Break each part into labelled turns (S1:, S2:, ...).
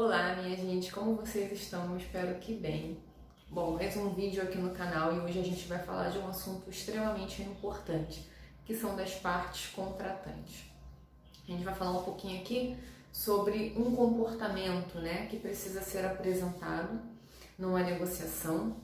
S1: Olá, minha gente, como vocês estão? Eu espero que bem. Bom, mais um vídeo aqui no canal e hoje a gente vai falar de um assunto extremamente importante, que são das partes contratantes. A gente vai falar um pouquinho aqui sobre um comportamento, que precisa ser apresentado numa negociação,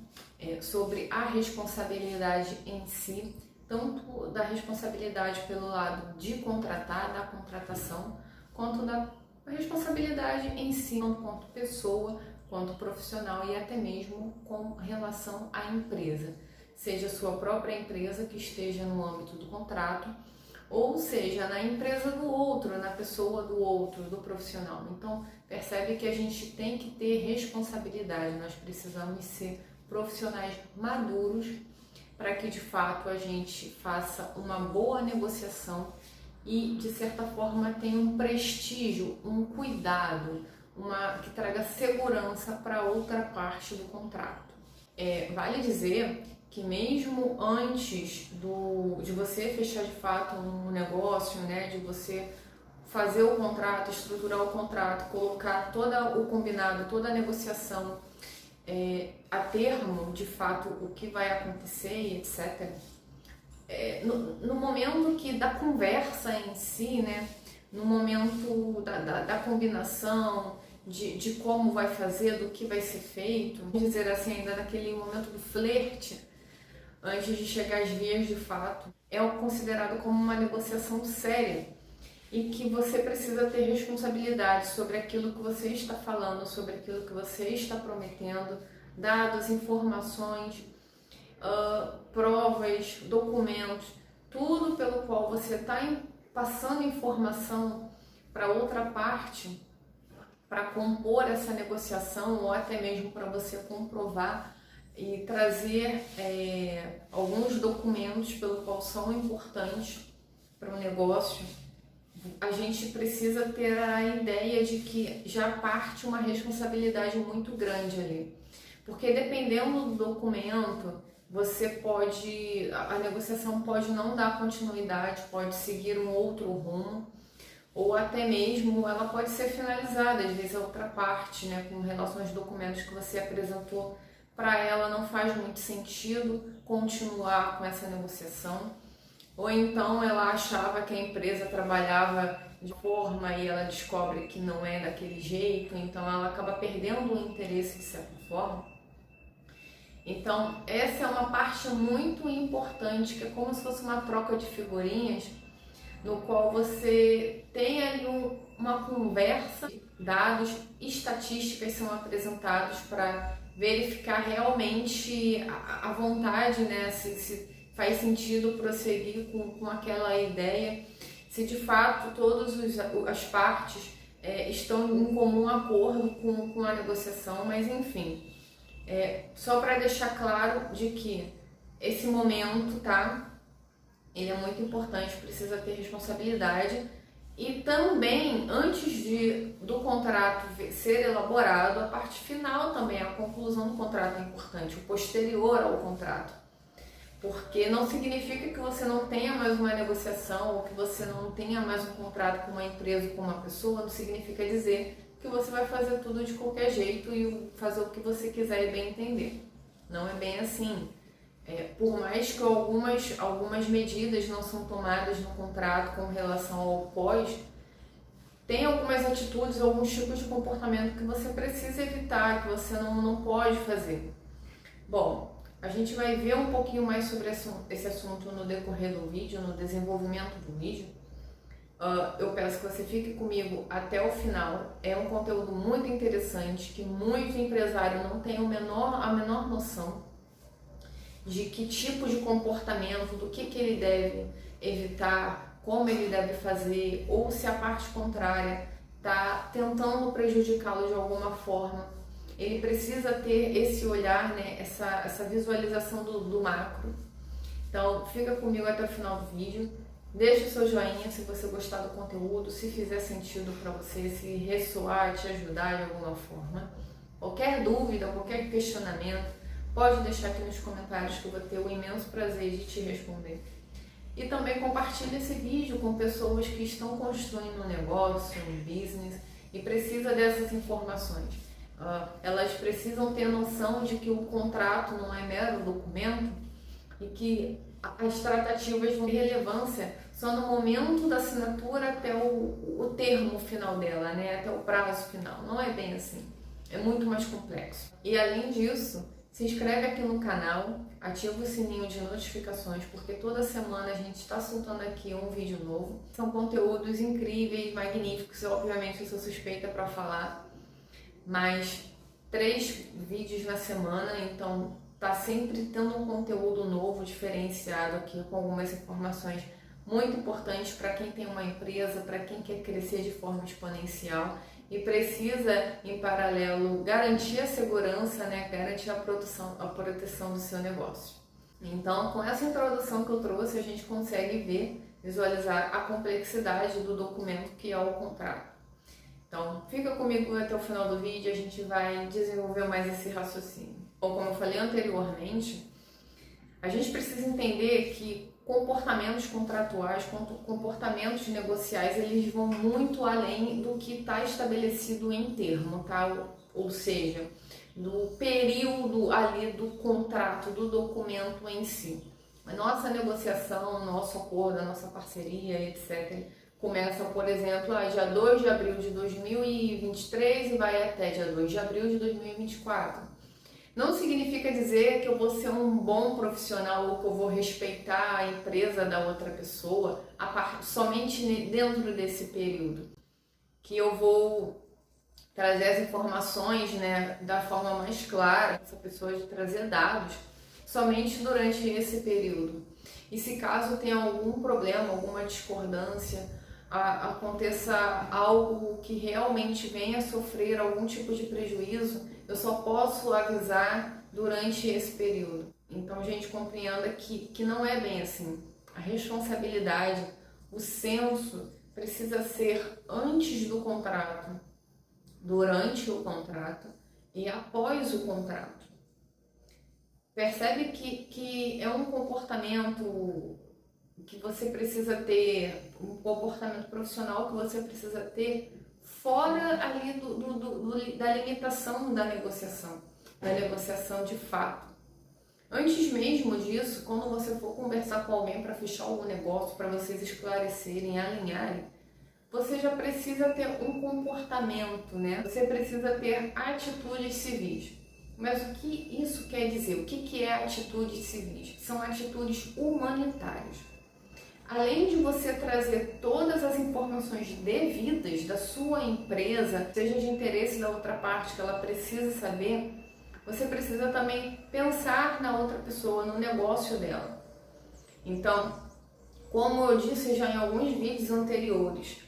S1: sobre a responsabilidade em si, tanto da responsabilidade pelo lado de contratar, da contratação, quanto da responsabilidade em si, quanto pessoa, quanto profissional e até mesmo com relação à empresa, seja sua própria empresa que esteja no âmbito do contrato, ou seja, na empresa do outro, na pessoa do outro, do profissional. Então, percebe que a gente tem que ter responsabilidade, nós precisamos ser profissionais maduros para que de fato a gente faça uma boa negociação e de certa forma tenha um prestígio, um cuidado, que traga segurança para outra parte do contrato. Vale dizer que mesmo antes de você fechar de fato um negócio, de você fazer o contrato, estruturar o contrato, colocar todo o combinado, toda a negociação a termo, de fato, o que vai acontecer e etc., no momento da conversa em si, no momento da combinação, de como vai fazer, do que vai ser feito, vamos dizer assim, ainda naquele momento do flerte, antes de chegar às vias de fato, é considerado como uma negociação séria e que você precisa ter responsabilidade sobre aquilo que você está falando, sobre aquilo que você está prometendo, dados, informações, provas, documentos, tudo pelo qual você está passando informação para outra parte, para compor essa negociação ou até mesmo para você comprovar e trazer alguns documentos pelo qual são importantes para o negócio. A gente precisa ter a ideia de que já parte uma responsabilidade muito grande ali, porque dependendo do documento, a negociação pode não dar continuidade, pode seguir um outro rumo, ou até mesmo ela pode ser finalizada, às vezes a outra parte, com relação aos documentos que você apresentou, para ela não faz muito sentido continuar com essa negociação, ou então ela achava que a empresa trabalhava de forma e ela descobre que não é daquele jeito, então ela acaba perdendo o interesse de certa forma. Então, essa é uma parte muito importante, que é como se fosse uma troca de figurinhas, no qual você tem ali uma conversa, dados, estatísticas são apresentados para verificar realmente a vontade, se faz sentido prosseguir com aquela ideia, se de fato todas as partes estão em comum acordo com a negociação, mas enfim. Só para deixar claro de que esse momento, ele é muito importante, precisa ter responsabilidade e também, antes do contrato ser elaborado, a parte final também, a conclusão do contrato é importante, o posterior ao contrato, porque não significa que você não tenha mais uma negociação ou que você não tenha mais um contrato com uma empresa ou com uma pessoa, não significa dizer que você vai fazer tudo de qualquer jeito e fazer o que você quiser e bem entender. Não é bem assim. Por mais que algumas medidas não são tomadas no contrato com relação ao pós, tem algumas atitudes, alguns tipos de comportamento que você precisa evitar, que você não pode fazer. Bom, a gente vai ver um pouquinho mais sobre esse assunto no decorrer do vídeo, no desenvolvimento do vídeo. Eu peço que você fique comigo até o final. É um conteúdo muito interessante, que muito empresário não tem a menor noção de que tipo de comportamento, do que ele deve evitar, como ele deve fazer, ou se a parte contrária está tentando prejudicá-lo de alguma forma. Ele precisa ter esse olhar, essa visualização do macro. Então, fica comigo até o final do vídeo. Deixe o seu joinha se você gostar do conteúdo, se fizer sentido para você, se ressoar, te ajudar de alguma forma. Qualquer dúvida, qualquer questionamento, pode deixar aqui nos comentários que eu vou ter o imenso prazer de te responder. E também compartilhe esse vídeo com pessoas que estão construindo um negócio, um business e precisa dessas informações. Elas precisam ter noção de que o contrato não é mero documento e que as tratativas vão ter relevância só no momento da assinatura até o termo final dela, né? Até o prazo final. Não é bem assim. É muito mais complexo. E além disso, se inscreve aqui no canal, ativa o sininho de notificações, porque toda semana a gente está soltando aqui um vídeo novo. São conteúdos incríveis, magníficos. Obviamente eu sou suspeita para falar, mas 3 vídeos na semana, então tá sempre tendo um conteúdo novo, diferenciado aqui, com algumas informações muito importantes para quem tem uma empresa, para quem quer crescer de forma exponencial e precisa, em paralelo, garantir a segurança, né? Garantir a proteção do seu negócio. Então, com essa introdução que eu trouxe, a gente consegue visualizar a complexidade do documento que é o contrato. Então, fica comigo até o final do vídeo, a gente vai desenvolver mais esse raciocínio. Bom, como eu falei anteriormente, a gente precisa entender que comportamentos contratuais, comportamentos negociais, eles vão muito além do que está estabelecido em termo, tá? Ou seja, do período ali do contrato, do documento em si. A nossa negociação, nosso acordo, a nossa parceria, etc., começa, por exemplo, dia 2 de abril de 2023 e vai até dia 2 de abril de 2024. Não significa dizer que eu vou ser um bom profissional ou que eu vou respeitar a empresa da outra pessoa somente dentro desse período. Que eu vou trazer as informações, né, da forma mais clara, essa pessoa de trazer dados, somente durante esse período. E se caso tenha algum problema, alguma discordância, aconteça algo que realmente venha a sofrer algum tipo de prejuízo, eu só posso avisar durante esse período. Então a gente compreenda que não é bem assim. A responsabilidade, o senso precisa ser antes do contrato, durante o contrato e após o contrato. Percebe que é um comportamento que você precisa ter, um comportamento profissional que você precisa ter fora ali da limitação da negociação de fato. Antes mesmo disso, quando você for conversar com alguém para fechar algum negócio, para vocês esclarecerem, alinharem, você já precisa ter um comportamento, né? Você precisa ter atitudes civis. Mas o que isso quer dizer? O que é atitudes civis? São atitudes humanitárias. Além de você trazer todas as informações devidas da sua empresa, seja de interesse da outra parte que ela precisa saber, você precisa também pensar na outra pessoa, no negócio dela. Então, como eu disse já em alguns vídeos anteriores,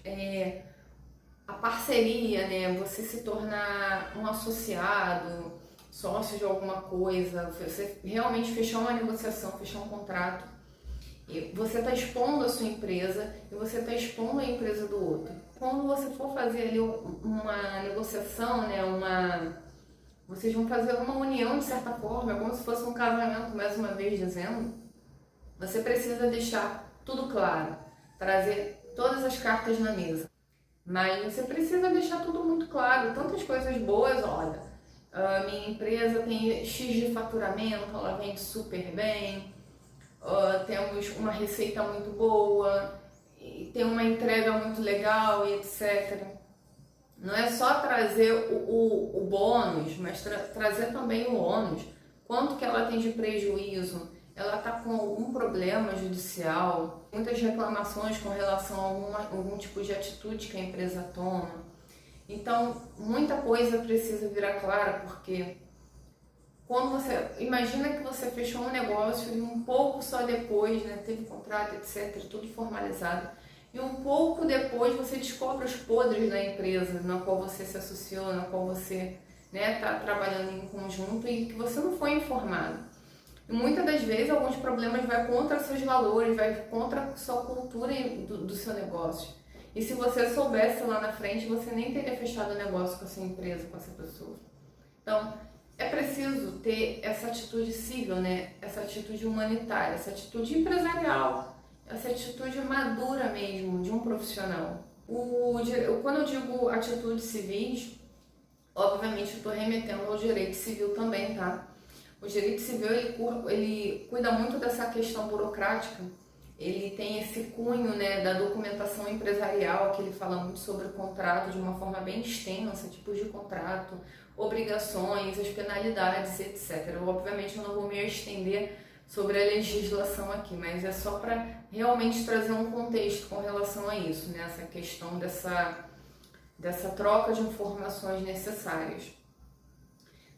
S1: a parceria, né, você se tornar um associado, sócio de alguma coisa, você realmente fechar uma negociação, fechar um contrato, e você está expondo a sua empresa e você está expondo a empresa do outro. Quando você for fazer ali uma negociação, né, vocês vão fazer uma união de certa forma, é como se fosse um casamento, mais uma vez dizendo, você precisa deixar tudo claro, trazer todas as cartas na mesa. Mas você precisa deixar tudo muito claro, tantas coisas boas, olha, a minha empresa tem X de faturamento, ela vende super bem, temos uma receita muito boa, tem uma entrega muito legal e etc. Não é só trazer o bônus, mas trazer também o ônus. Quanto que ela tem de prejuízo? Ela está com algum problema judicial, muitas reclamações com relação a algum tipo de atitude que a empresa toma. Então, muita coisa precisa virar clara, porque quando você imagina que você fechou um negócio e um pouco só depois, né, teve contrato, etc., tudo formalizado, e um pouco depois você descobre os podres da empresa na qual você se associou, na qual você está trabalhando em conjunto e que você não foi informado. E muitas das vezes alguns problemas vai contra seus valores, vai contra a sua cultura do seu negócio. E se você soubesse lá na frente, você nem teria fechado o negócio com a sua empresa, com essa pessoa. Então, é preciso ter essa atitude civil, né? Essa atitude humanitária, essa atitude empresarial, essa atitude madura mesmo de um profissional. Quando eu digo atitudes civis, obviamente eu estou remetendo ao direito civil também, tá? O direito civil, ele cuida muito dessa questão burocrática, ele tem esse cunho, né, da documentação empresarial, que ele fala muito sobre o contrato de uma forma bem extensa, tipos de contrato, obrigações, as penalidades, etc. Obviamente eu não vou me estender sobre a legislação aqui, mas é só para realmente trazer um contexto com relação a isso, né, essa questão dessa troca de informações necessárias.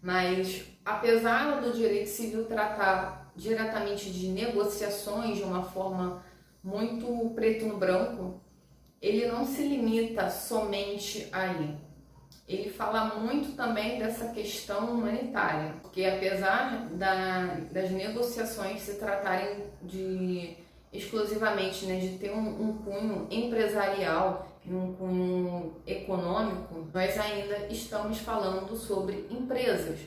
S1: Mas, apesar do direito civil tratar diretamente de negociações de uma forma muito preto no branco, ele não se limita somente aí. Ele fala muito também dessa questão humanitária, porque apesar das negociações se tratarem exclusivamente, né, de ter um cunho empresarial e um cunho econômico, nós ainda estamos falando sobre empresas.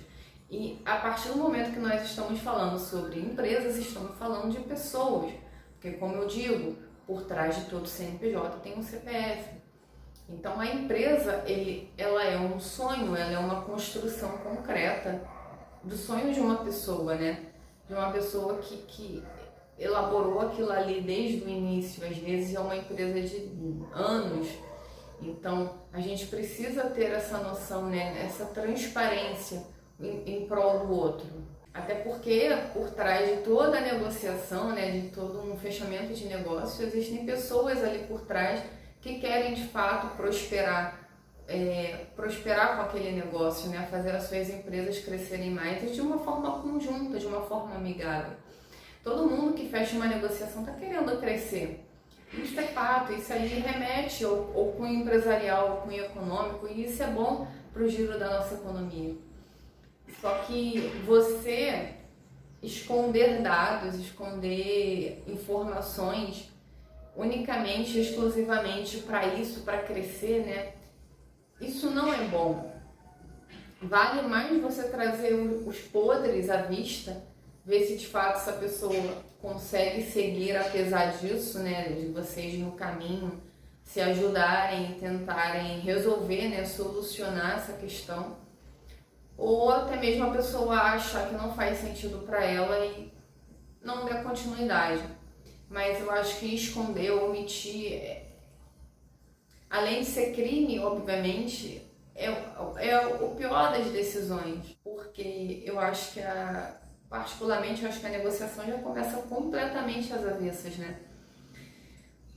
S1: E a partir do momento que nós estamos falando sobre empresas, estamos falando de pessoas, porque, como eu digo, por trás de todo CNPJ tem um CPF. Então a empresa, ela é um sonho, ela é uma construção concreta do sonho de uma pessoa, né? De uma pessoa que elaborou aquilo ali desde o início, às vezes é uma empresa de anos. Então a gente precisa ter essa noção, né? Essa transparência em prol do outro. Até porque por trás de toda a negociação, né, de todo um fechamento de negócio, existem pessoas ali por trás que querem de fato prosperar com aquele negócio, né? Fazer as suas empresas crescerem mais e de uma forma conjunta, de uma forma amigável. Todo mundo que fecha uma negociação está querendo crescer. Isso é fato, isso aí remete ao cunho empresarial, ao cunho econômico, e isso é bom para o giro da nossa economia. Só que você esconder dados, esconder informações unicamente, exclusivamente para isso, para crescer, né? Isso não é bom. Vale mais você trazer os podres à vista, ver se de fato essa pessoa consegue seguir apesar disso, né? De vocês no caminho se ajudarem e tentarem resolver, né? Solucionar essa questão. Ou até mesmo a pessoa achar que não faz sentido para ela e não der continuidade. Mas eu acho que esconder ou omitir, além de ser crime, obviamente, é o pior das decisões. Porque eu acho que, particularmente, eu acho que a negociação já começa completamente às avessas, né?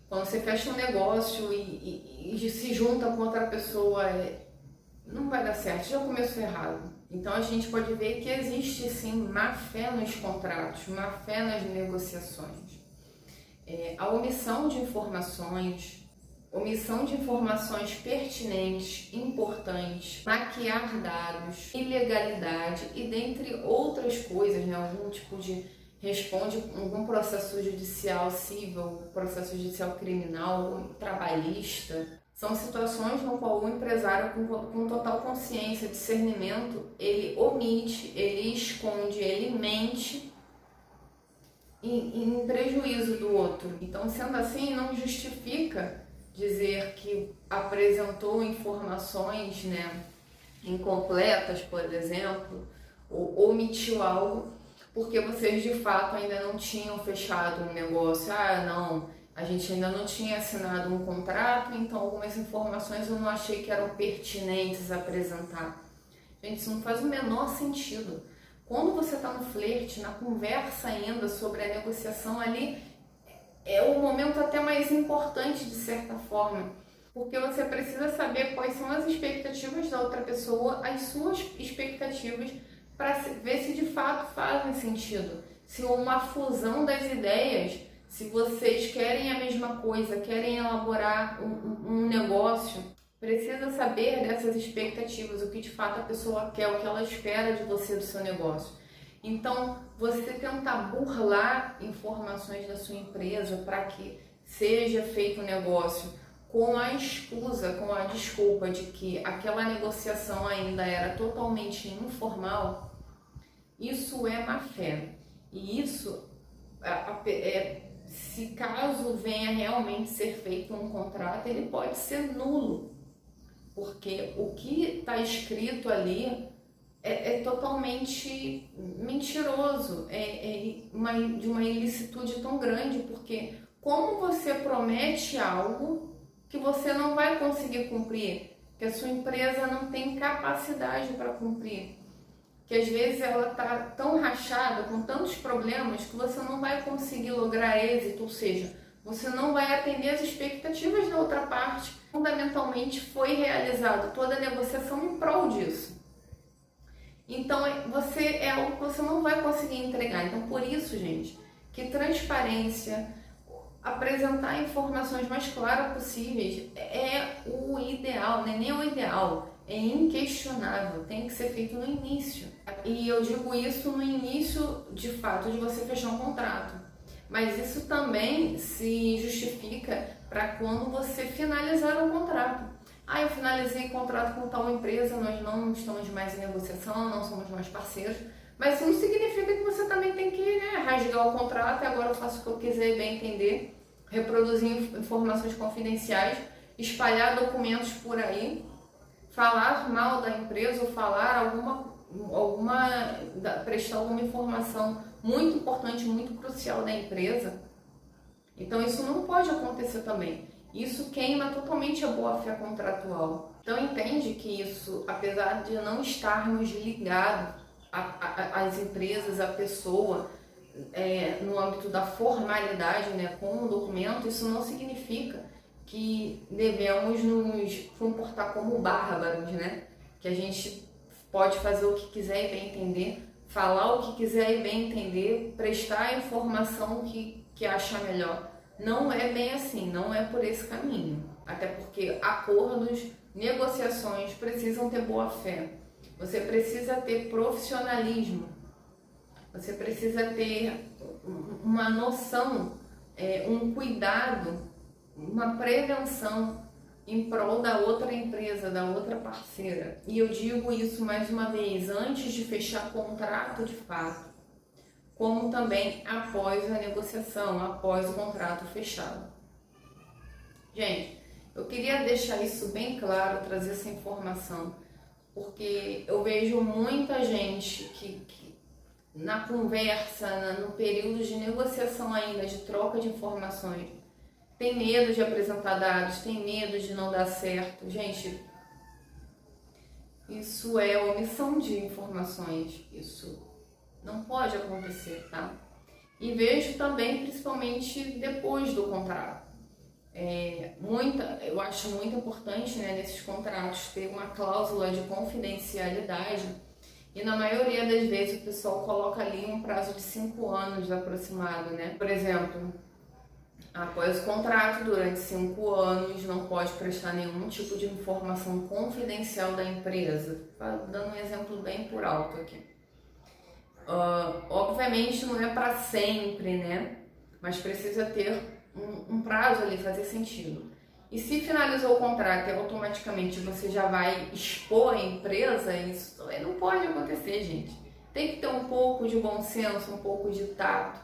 S1: Quando você fecha um negócio e se junta com outra pessoa, não vai dar certo, já começou errado. Então a gente pode ver que existe sim má fé nos contratos, má fé nas negociações. A omissão de informações pertinentes, importantes, maquiar dados, ilegalidade e dentre outras coisas, né? Algum tipo de responde algum processo judicial civil, processo judicial criminal, trabalhista. São situações no qual o empresário, com total consciência, discernimento, ele omite, ele esconde, ele mente em prejuízo do outro. Então, sendo assim, não justifica dizer que apresentou informações, né, incompletas, por exemplo, ou omitiu algo, porque vocês de fato ainda não tinham fechado um negócio. Não, a gente ainda não tinha assinado um contrato, então algumas informações eu não achei que eram pertinentes a apresentar. Gente, isso não faz o menor sentido. Quando você está no flerte, na conversa ainda sobre a negociação ali, é o momento até mais importante de certa forma, porque você precisa saber quais são as expectativas da outra pessoa, as suas expectativas, para ver se de fato fazem sentido, se uma fusão das ideias, se vocês querem a mesma coisa, querem elaborar um negócio, precisa saber dessas expectativas, o que de fato a pessoa quer, o que ela espera de você, do seu negócio. Então, você tentar burlar informações da sua empresa para que seja feito um negócio com a escusa, com a desculpa de que aquela negociação ainda era totalmente informal, isso é má fé. E isso, se caso venha realmente ser feito um contrato, ele pode ser nulo, porque o que está escrito ali é totalmente mentiroso, de uma ilicitude tão grande, porque como você promete algo que você não vai conseguir cumprir, que a sua empresa não tem capacidade para cumprir, que às vezes ela está tão rachada, com tantos problemas, que você não vai conseguir lograr êxito, ou seja, você não vai atender as expectativas da outra parte. Fundamentalmente foi realizado toda a negociação em prol disso. Então, é algo que você não vai conseguir entregar. Então, por isso, gente, que transparência, apresentar informações mais claras possíveis é o ideal, né? Nem o ideal, é inquestionável, tem que ser feito no início. E eu digo isso no início, de fato, de você fechar um contrato. Mas isso também se justifica para quando você finalizar o contrato. Eu finalizei o contrato com tal empresa, nós não estamos mais em negociação, não somos mais parceiros. Mas isso não significa que você também tem que, rasgar o contrato e agora eu faço o que eu quiser e bem entender, reproduzir informações confidenciais, espalhar documentos por aí, falar mal da empresa ou falar prestar alguma informação muito importante, muito crucial da empresa. Então isso não pode acontecer também. Isso queima totalmente a boa-fé contratual. Então entende que isso, apesar de não estarmos ligados às empresas, à pessoa, no âmbito da formalidade, com o documento, isso não significa que devemos nos comportar como bárbaros, que a gente pode fazer o que quiser e bem entender, falar o que quiser e bem entender, prestar a informação que achar melhor. Não é bem assim, não é por esse caminho. Até porque acordos, negociações precisam ter boa fé. Você precisa ter profissionalismo. Você precisa ter uma noção, um cuidado, uma prevenção em prol da outra empresa, da outra parceira. E eu digo isso mais uma vez, antes de fechar contrato de fato, como também após a negociação, após o contrato fechado. Gente, eu queria deixar isso bem claro, trazer essa informação, porque eu vejo muita gente que na conversa, no período de negociação ainda, de troca de informações, tem medo de apresentar dados, tem medo de não dar certo. Gente, isso é omissão de informações, isso não pode acontecer, tá? E vejo também, principalmente depois do contrato. Eu acho muito importante, nesses contratos ter uma cláusula de confidencialidade, e na maioria das vezes o pessoal coloca ali um prazo de 5 anos aproximado, Por exemplo, após o contrato, durante 5 anos, não pode prestar nenhum tipo de informação confidencial da empresa. Dando um exemplo bem por alto aqui. Obviamente não é para sempre, mas precisa ter um prazo ali, fazer sentido. E se finalizou o contrato e automaticamente você já vai expor a empresa, isso também não pode acontecer, gente. Tem que ter um pouco de bom senso, um pouco de tato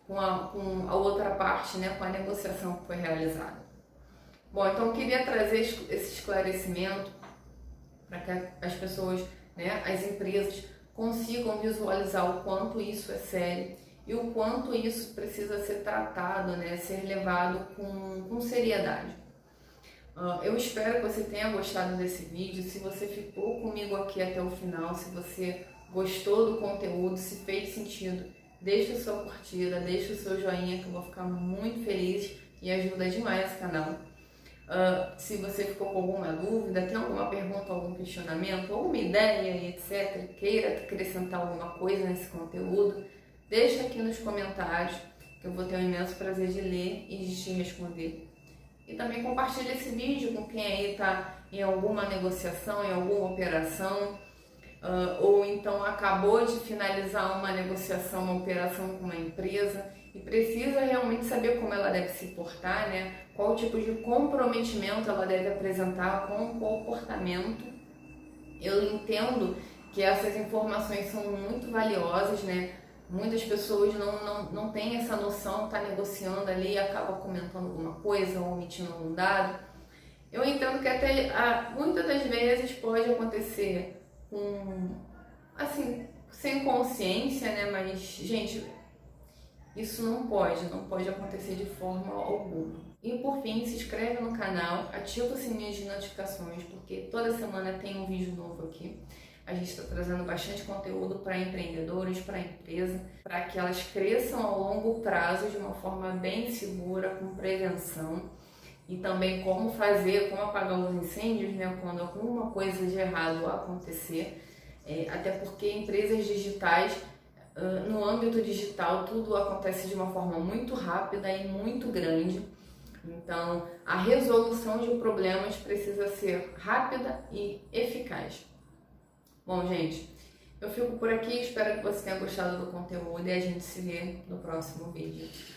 S1: com a outra parte, com a negociação que foi realizada. Bom, então eu queria trazer esse esclarecimento para que as pessoas, as empresas, consigam visualizar o quanto isso é sério e o quanto isso precisa ser tratado, ser levado com seriedade. Eu espero que você tenha gostado desse vídeo. Se você ficou comigo aqui até o final, se você gostou do conteúdo, se fez sentido, deixa a sua curtida, deixa o seu joinha, que eu vou ficar muito feliz e ajuda demais o canal. Se você ficou com alguma dúvida, tem alguma pergunta, algum questionamento, alguma ideia, etc., queira acrescentar alguma coisa nesse conteúdo, deixa aqui nos comentários, que eu vou ter um imenso prazer de ler e de te responder. E também compartilhe esse vídeo com quem aí está em alguma negociação, em alguma operação, ou então acabou de finalizar uma negociação, uma operação com uma empresa e precisa realmente saber como ela deve se portar, qual tipo de comprometimento ela deve apresentar com o comportamento. Eu entendo que essas informações são muito valiosas, Muitas pessoas não têm essa noção, tá negociando ali e acaba comentando alguma coisa ou omitindo algum dado. Eu entendo que até muitas das vezes pode acontecer assim, sem consciência, né? Mas, gente, isso não pode acontecer de forma alguma. E por fim, se inscreve no canal, ativa o sininho de notificações, porque toda semana tem um vídeo novo aqui. A gente está trazendo bastante conteúdo para empreendedores, para empresa, para que elas cresçam ao longo prazo de uma forma bem segura, com prevenção. E também como apagar os incêndios, né, quando alguma coisa de errado acontecer. Até porque empresas digitais, no âmbito digital, tudo acontece de uma forma muito rápida e muito grande. Então, a resolução de problemas precisa ser rápida e eficaz. Bom, gente, eu fico por aqui, espero que você tenha gostado do conteúdo e a gente se vê no próximo vídeo.